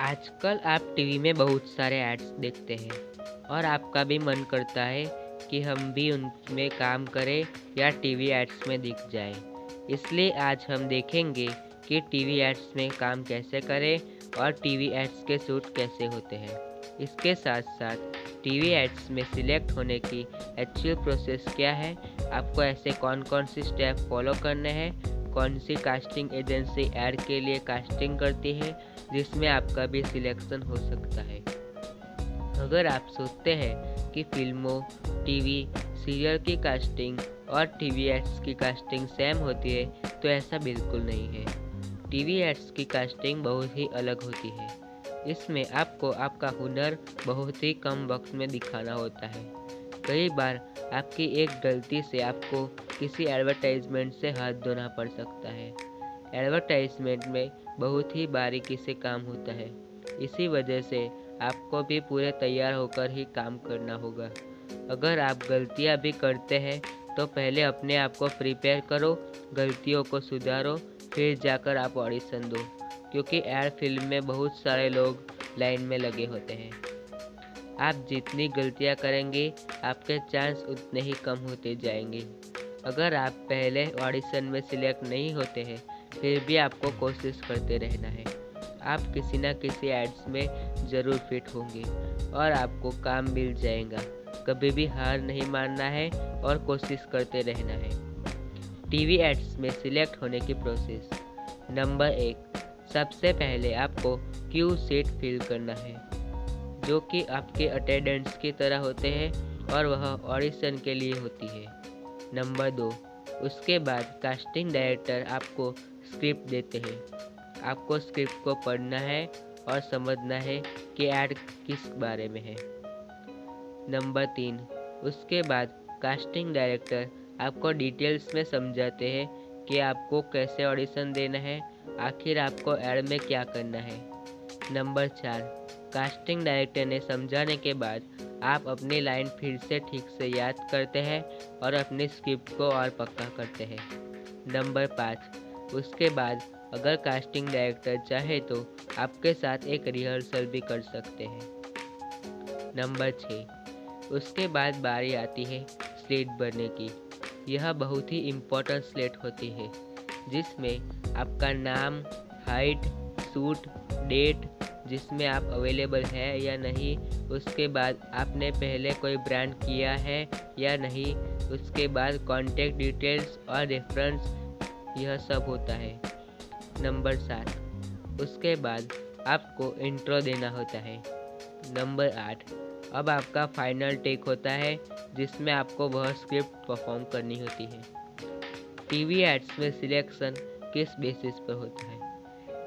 आजकल आप टीवी में बहुत सारे एड्स देखते हैं और आपका भी मन करता है कि हम भी उनमें काम करें या टीवी एड्स में दिख जाएं। इसलिए आज हम देखेंगे कि टीवी एड्स में काम कैसे करें और टीवी एड्स के शूट कैसे होते हैं। इसके साथ साथ टीवी एड्स में सिलेक्ट होने की एक्चुअल प्रोसेस क्या है, आपको ऐसे कौन कौन सी स्टेप फॉलो करने हैं, कौन सी कास्टिंग एजेंसी ऐड के लिए कास्टिंग करती है जिसमें आपका भी सिलेक्शन हो सकता है। अगर आप सोचते हैं कि फिल्मों, टीवी सीरियल की कास्टिंग और टीवी एड्स की कास्टिंग सेम होती है, तो ऐसा बिल्कुल नहीं है। टीवी एड्स की कास्टिंग बहुत ही अलग होती है। इसमें आपको आपका हुनर बहुत ही कम वक्त में दिखाना होता है। कई बार आपकी एक गलती से आपको किसी एडवर्टाइजमेंट से हाथ धोना पड़ सकता है। एडवर्टाइजमेंट में बहुत ही बारीकी से काम होता है। इसी वजह से आपको भी पूरे तैयार होकर ही काम करना होगा। अगर आप गलतियां भी करते हैं तो पहले अपने आप को प्रिपेयर करो, गलतियों को सुधारो, फिर जाकर आप ऑडिशन दो, क्योंकि एड फिल्म में बहुत सारे लोग लाइन में लगे होते हैं। आप जितनी गलतियां करेंगे, आपके चांस उतने ही कम होते जाएंगे। अगर आप पहले ऑडिशन में सिलेक्ट नहीं होते हैं, फिर भी आपको कोशिश करते रहना है। आप किसी न किसी एड्स में ज़रूर फिट होंगे और आपको काम मिल जाएगा। कभी भी हार नहीं मानना है और कोशिश करते रहना है। टीवी एड्स में सिलेक्ट होने की प्रोसेस। नंबर 1, सबसे पहले आपको क्यू सीट फिल करना है, जो कि आपके अटेंडेंट्स की तरह होते हैं और वह ऑडिशन के लिए होती है। नंबर 2, उसके बाद कास्टिंग डायरेक्टर आपको स्क्रिप्ट देते हैं। आपको स्क्रिप्ट को पढ़ना है और समझना है कि ऐड किस बारे में है। नंबर 3, उसके बाद कास्टिंग डायरेक्टर आपको डिटेल्स में समझाते हैं कि आपको कैसे ऑडिशन देना है, आखिर आपको ऐड में क्या करना है। नंबर 4, कास्टिंग डायरेक्टर ने समझाने के बाद आप अपनी लाइन फिर से ठीक से याद करते हैं और अपनी स्क्रिप्ट को और पक्का करते हैं। नंबर 5, उसके बाद अगर कास्टिंग डायरेक्टर चाहे तो आपके साथ एक रिहर्सल भी कर सकते हैं। नंबर 6, उसके बाद बारी आती है स्लेट भरने की। यह बहुत ही इम्पोर्टेंट स्लेट होती है, जिसमें आपका नाम, हाइट, सूट, डेट, जिसमें आप अवेलेबल है या नहीं, उसके बाद आपने पहले कोई ब्रांड किया है या नहीं, उसके बाद कॉन्टैक्ट डिटेल्स और रेफरेंस, यह सब होता है। नंबर 7, उसके बाद आपको इंट्रो देना होता है। नंबर 8, अब आपका फाइनल टेक होता है, जिसमें आपको वह स्क्रिप्ट परफॉर्म करनी होती है। टीवी एड्स में सिलेक्शन किस बेसिस पर होता है?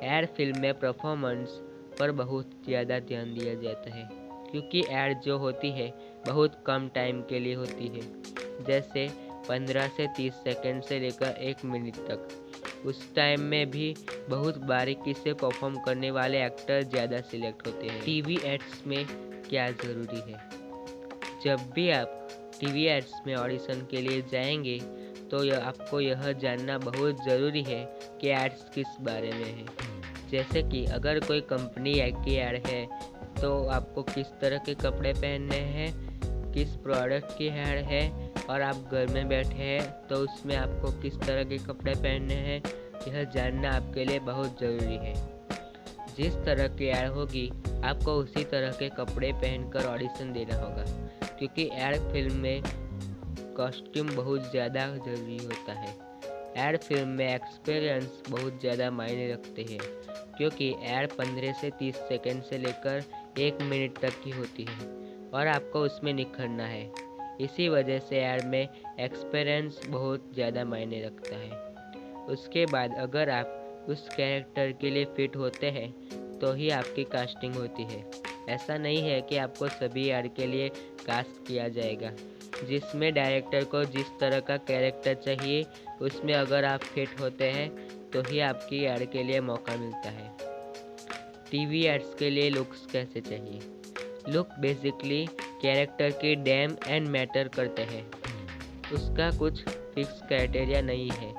एड फिल्म में परफॉर्मेंस पर बहुत ज़्यादा ध्यान दिया जाता है, क्योंकि एड जो होती है बहुत कम टाइम के लिए होती है, जैसे 15 से 30 सेकंड से लेकर 1 मिनट तक। उस टाइम में भी बहुत बारीकी से परफॉर्म करने वाले एक्टर ज़्यादा सिलेक्ट होते हैं। टीवी एड्स में क्या ज़रूरी है? जब भी आप टीवी एड्स में ऑडिशन के लिए जाएंगे तो आपको यह जानना बहुत ज़रूरी है कि एड्स किस बारे में है। जैसे कि अगर कोई कंपनी की ऐड है तो आपको किस तरह के कपड़े पहनने हैं, किस प्रोडक्ट की ऐड है, और आप घर में बैठे हैं तो उसमें आपको किस तरह के कपड़े पहनने हैं, यह जानना आपके लिए बहुत ज़रूरी है। जिस तरह की ऐड होगी आपको उसी तरह के कपड़े पहनकर ऑडिशन देना होगा, क्योंकि ऐड फिल्म में कॉस्ट्यूम बहुत ज़्यादा ज़रूरी होता है। ऐड फिल्म में एक्सपीरियंस बहुत ज़्यादा मायने रखते हैं, क्योंकि ऐड 15 से 30 सेकंड से लेकर 1 मिनट तक की होती है और आपको उसमें निखरना है। इसी वजह से ऐड में एक्सपीरियंस बहुत ज़्यादा मायने रखता है। उसके बाद अगर आप उस कैरेक्टर के लिए फिट होते हैं तो ही आपकी कास्टिंग होती है। ऐसा नहीं है कि आपको सभी ऐड के लिए कास्ट किया जाएगा। जिसमें डायरेक्टर को जिस तरह का कैरेक्टर चाहिए, उसमें अगर आप फिट होते हैं तो ही आपकी ऐड के लिए मौका मिलता है। टीवी एड्स के लिए लुक्स कैसे चाहिए? लुक बेसिकली कैरेक्टर की डैम एंड मैटर करते हैं। उसका कुछ फिक्स क्राइटेरिया नहीं है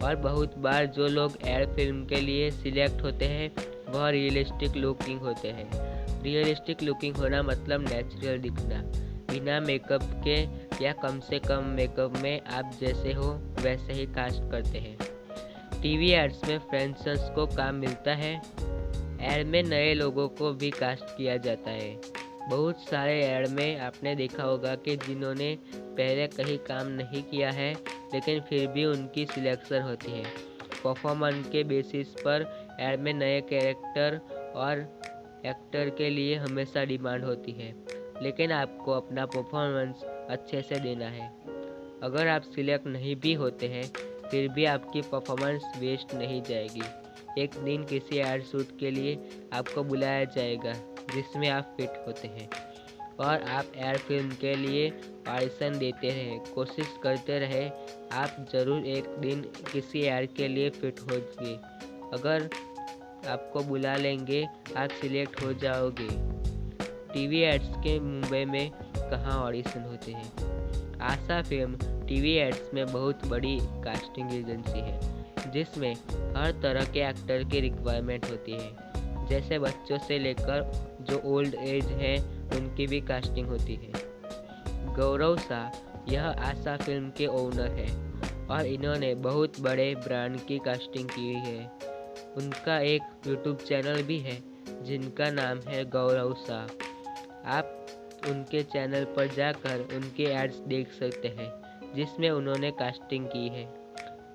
और बहुत बार जो लोग एड फिल्म के लिए सिलेक्ट होते हैं वह रियलिस्टिक लुकिंग होते हैं। रियलिस्टिक लुकिंग होना मतलब नेचुरल दिखना, बिना मेकअप के या कम से कम मेकअप में आप जैसे हो वैसे ही कास्ट करते हैं। टीवी एड्स में फ्रेंड्स को काम मिलता है। एड में नए लोगों को भी कास्ट किया जाता है। बहुत सारे एड में आपने देखा होगा कि जिन्होंने पहले कहीं काम नहीं किया है लेकिन फिर भी उनकी सिलेक्शन होती है। परफॉर्मेंस के बेसिस पर एड में नए कैरेक्टर और एक्टर के लिए हमेशा डिमांड होती है, लेकिन आपको अपना परफॉर्मेंस अच्छे से देना है। अगर आप सिलेक्ट नहीं भी होते हैं फिर भी आपकी परफॉर्मेंस वेस्ट नहीं जाएगी। एक दिन किसी एड शूट के लिए आपको बुलाया जाएगा जिसमें आप फिट होते हैं और आप एड फिल्म के लिए ऑडिशन देते रहे, कोशिश करते रहे, आप ज़रूर एक दिन किसी एड के लिए फिट होंगे। अगर आपको बुला लेंगे आप सिलेक्ट हो जाओगे। टीवी एड्स के मुंबई में कहाँ ऑडिशन होते हैं? आशा फिल्म टीवी एड्स में बहुत बड़ी कास्टिंग एजेंसी है जिसमें हर तरह के एक्टर की रिक्वायरमेंट होती है। जैसे बच्चों से लेकर जो ओल्ड एज है उनकी भी कास्टिंग होती है। गौरव शाह यह आशा फिल्म के ओनर है और इन्होंने बहुत बड़े ब्रांड की कास्टिंग की है। उनका एक यूट्यूब चैनल भी है जिनका नाम है गौरव शाह। आप उनके चैनल पर जाकर उनके एड्स देख सकते हैं जिसमें उन्होंने कास्टिंग की है।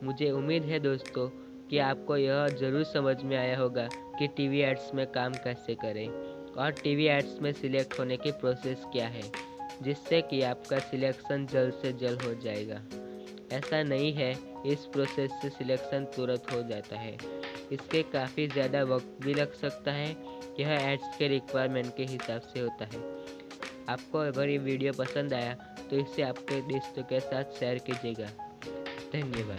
मुझे उम्मीद है दोस्तों कि आपको यह ज़रूर समझ में आया होगा कि टीवी एड्स में काम कैसे करें और टीवी एड्स में सिलेक्ट होने की प्रोसेस क्या है, जिससे कि आपका सिलेक्शन जल्द से जल्द हो जाएगा। ऐसा नहीं है इस प्रोसेस से सिलेक्शन तुरंत हो जाता है, इसके काफ़ी ज़्यादा वक्त भी लग सकता है। यह एड्स के रिक्वायरमेंट के हिसाब से होता है। आपको अगर ये वीडियो पसंद आया तो इसे आपके दोस्तों के साथ शेयर कीजिएगा। धन्यवाद।